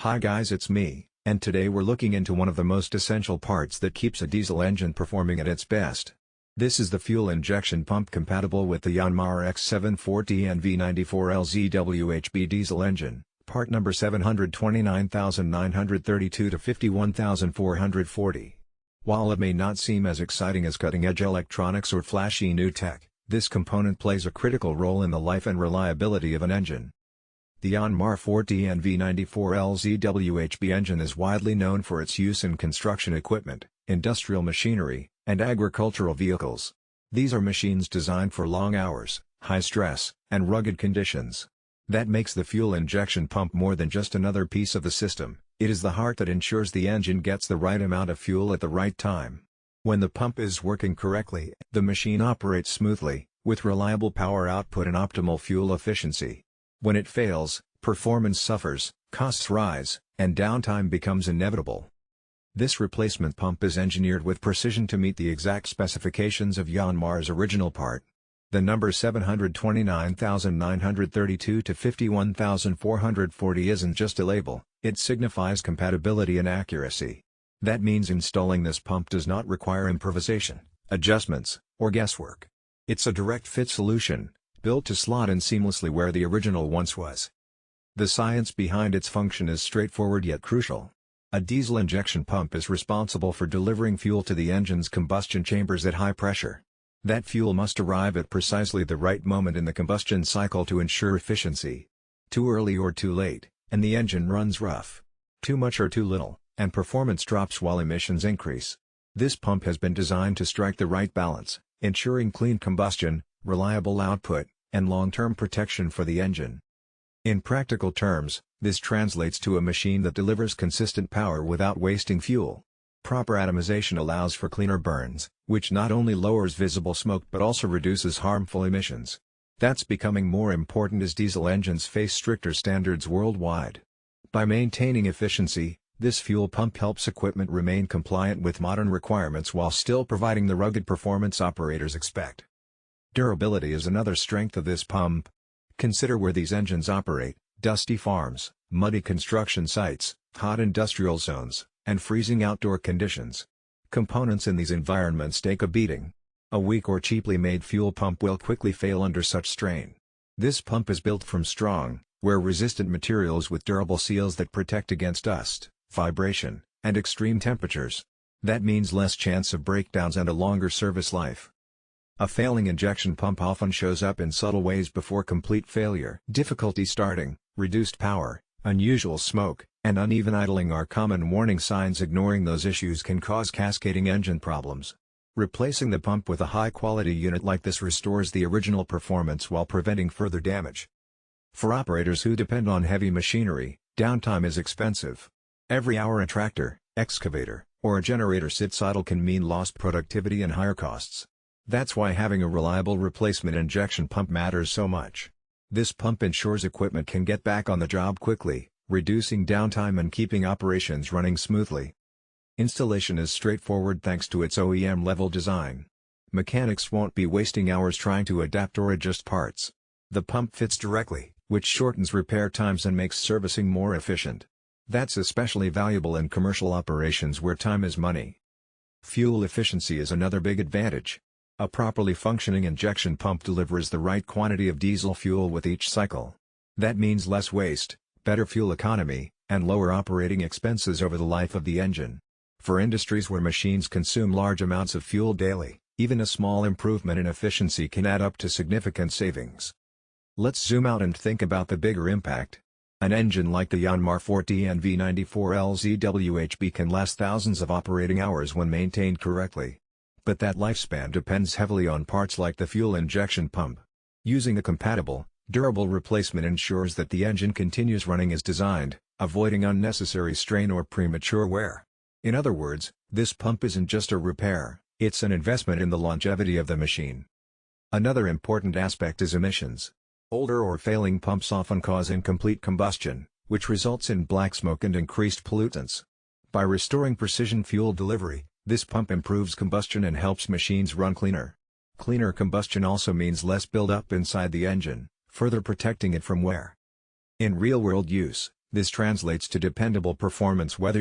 Hi guys, it's me, and today we're looking into one of the most essential parts that keeps a diesel engine performing at its best. This is the fuel injection pump compatible with the Yanmar X7 4TNV94L-ZWHB diesel engine, part number 729,932 to 51,440. While it may not seem as exciting as cutting-edge electronics or flashy new tech, this component plays a critical role in the life and reliability of an engine. The Yanmar 4TNV94L-ZWHB engine is widely known for its use in construction equipment, industrial machinery, and agricultural vehicles. These are machines designed for long hours, high stress, and rugged conditions. That makes the fuel injection pump more than just another piece of the system. It is the heart that ensures the engine gets the right amount of fuel at the right time. When the pump is working correctly, the machine operates smoothly, with reliable power output and optimal fuel efficiency. When it fails, performance suffers, costs rise, and downtime becomes inevitable. This replacement pump is engineered with precision to meet the exact specifications of Yanmar's original part. The number 729,932 to 51,440 isn't just a label, it signifies compatibility and accuracy. That means installing this pump does not require improvisation, adjustments, or guesswork. It's a direct fit solution, built to slot in seamlessly where the original once was. The science behind its function is straightforward yet crucial. A diesel injection pump is responsible for delivering fuel to the engine's combustion chambers at high pressure. That fuel must arrive at precisely the right moment in the combustion cycle to ensure efficiency. Too early or too late, and the engine runs rough. Too much or too little, and performance drops while emissions increase. This pump has been designed to strike the right balance, ensuring clean combustion, reliable output, and long-term protection for the engine. In practical terms, this translates to a machine that delivers consistent power without wasting fuel. Proper atomization allows for cleaner burns, which not only lowers visible smoke but also reduces harmful emissions. That's becoming more important as diesel engines face stricter standards worldwide. By maintaining efficiency, this fuel pump helps equipment remain compliant with modern requirements while still providing the rugged performance operators expect. Durability is another strength of this pump. Consider where these engines operate: dusty farms, muddy construction sites, hot industrial zones, and freezing outdoor conditions. Components in these environments take a beating. A weak or cheaply made fuel pump will quickly fail under such strain. This pump is built from strong, wear-resistant materials with durable seals that protect against dust, vibration, and extreme temperatures. That means less chance of breakdowns and a longer service life. A failing injection pump often shows up in subtle ways before complete failure. Difficulty starting, reduced power, unusual smoke, and uneven idling are common warning signs. Ignoring those issues can cause cascading engine problems. Replacing the pump with a high-quality unit like this restores the original performance while preventing further damage. For operators who depend on heavy machinery, downtime is expensive. Every hour a tractor, excavator, or a generator sits idle can mean lost productivity and higher costs. That's why having a reliable replacement injection pump matters so much. This pump ensures equipment can get back on the job quickly, reducing downtime and keeping operations running smoothly. Installation is straightforward thanks to its OEM-level design. Mechanics won't be wasting hours trying to adapt or adjust parts. The pump fits directly, which shortens repair times and makes servicing more efficient. That's especially valuable in commercial operations where time is money. Fuel efficiency is another big advantage. A properly functioning injection pump delivers the right quantity of diesel fuel with each cycle. That means less waste, better fuel economy, and lower operating expenses over the life of the engine. For industries where machines consume large amounts of fuel daily, even a small improvement in efficiency can add up to significant savings. Let's zoom out and think about the bigger impact. An engine like the Yanmar 4TNV94L-ZWHB can last thousands of operating hours when maintained correctly. But that lifespan depends heavily on parts like the fuel injection pump. Using a compatible, durable replacement ensures that the engine continues running as designed, avoiding unnecessary strain or premature wear. In other words, this pump isn't just a repair, it's an investment in the longevity of the machine. Another important aspect is emissions. Older or failing pumps often cause incomplete combustion, which results in black smoke and increased pollutants. By restoring precision fuel delivery, this pump improves combustion and helps machines run cleaner. Cleaner combustion also means less buildup inside the engine, further protecting it from wear. In real-world use, This translates to dependable performance whether